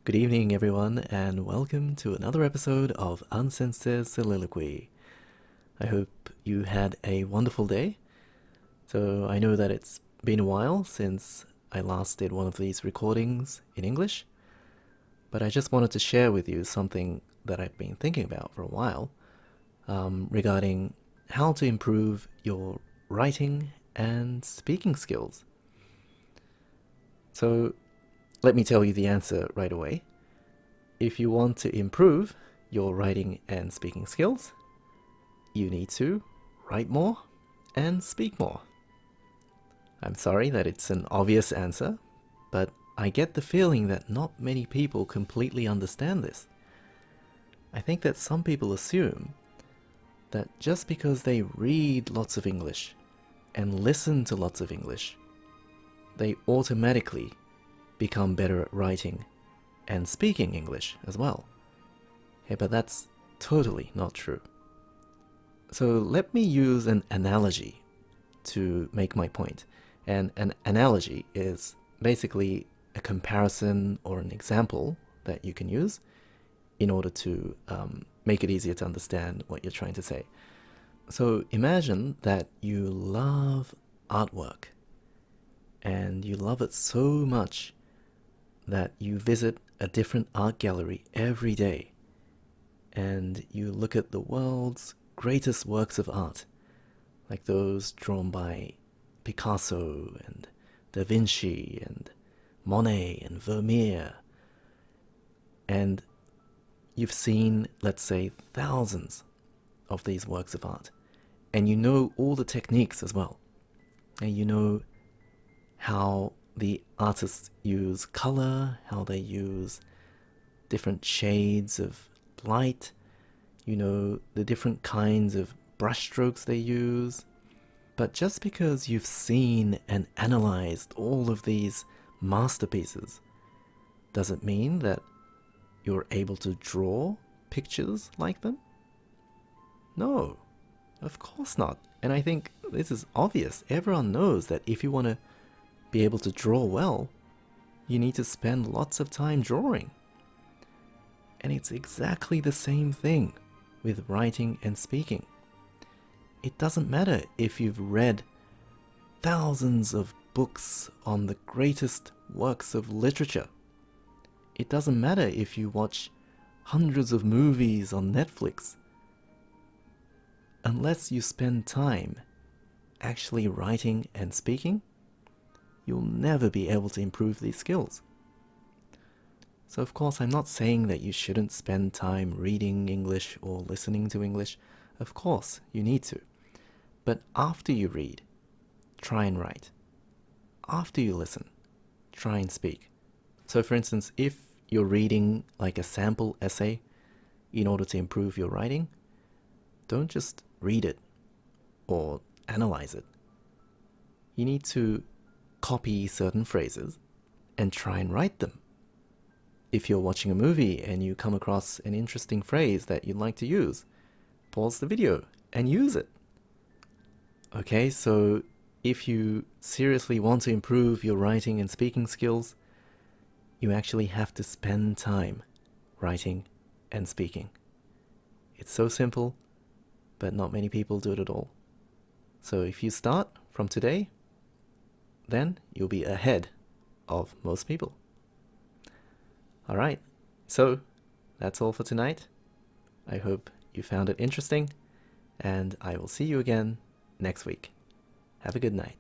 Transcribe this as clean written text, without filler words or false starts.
Good evening, everyone, and welcome to another episode of Uncensored Soliloquy. I hope you had a wonderful day. So, I know that it's been a while since I last did one of these recordings in English, but I just wanted to share with you something that I've been thinking about for a while regarding how to improve your writing and speaking skills. So, let me tell you the answer right away. If you want to improve your writing and speaking skills, you need to write more and speak more. I'm sorry that it's an obvious answer, but I get the feeling that not many people completely understand this. I think that some people assume that just because they read lots of English and listen to lots of English, they automatically become better at writing and speaking English as well. Hey, but that's totally not true. So let me use an analogy to make my point. And an analogy is basically a comparison or an example that you can use in order to make it easier to understand what you're trying to say. So imagine that you love artwork and you love it so much that you visit a different art gallery every day and you look at the world's greatest works of art, like those drawn by Picasso and Da Vinci and Monet and Vermeer, and you've seen, let's say, thousands of these works of art, and you know all the techniques as well, and you know how the artists use color, how they use different shades of light, you know the different kinds of brushstrokes they use. But just because you've seen and analyzed all of these masterpieces doesn't mean that you're able to draw pictures like them? No, of course not. And I think this is obvious. Everyone knows that if you want to be able to draw well, you need to spend lots of time drawing. And it's exactly the same thing with writing and speaking. It doesn't matter if you've read thousands of books on the greatest works of literature. It doesn't matter if you watch hundreds of movies on Netflix. Unless you spend time actually writing and speaking, you'll never be able to improve these skills. So of course, I'm not saying that you shouldn't spend time reading English or listening to English. Of course, you need to. But after you read, try and write. After you listen, try and speak. So for instance, if you're reading like a sample essay in order to improve your writing, don't just read it or analyze it. You need to copy certain phrases and try and write them. If you're watching a movie and you come across an interesting phrase that you'd like to use, pause the video and use it. Okay, so if you seriously want to improve your writing and speaking skills, you actually have to spend time writing and speaking. It's so simple, but not many people do it at all. So if you start from today, then you'll be ahead of most people. Alright, so that's all for tonight. I hope you found it interesting, and I will see you again next week. Have a good night.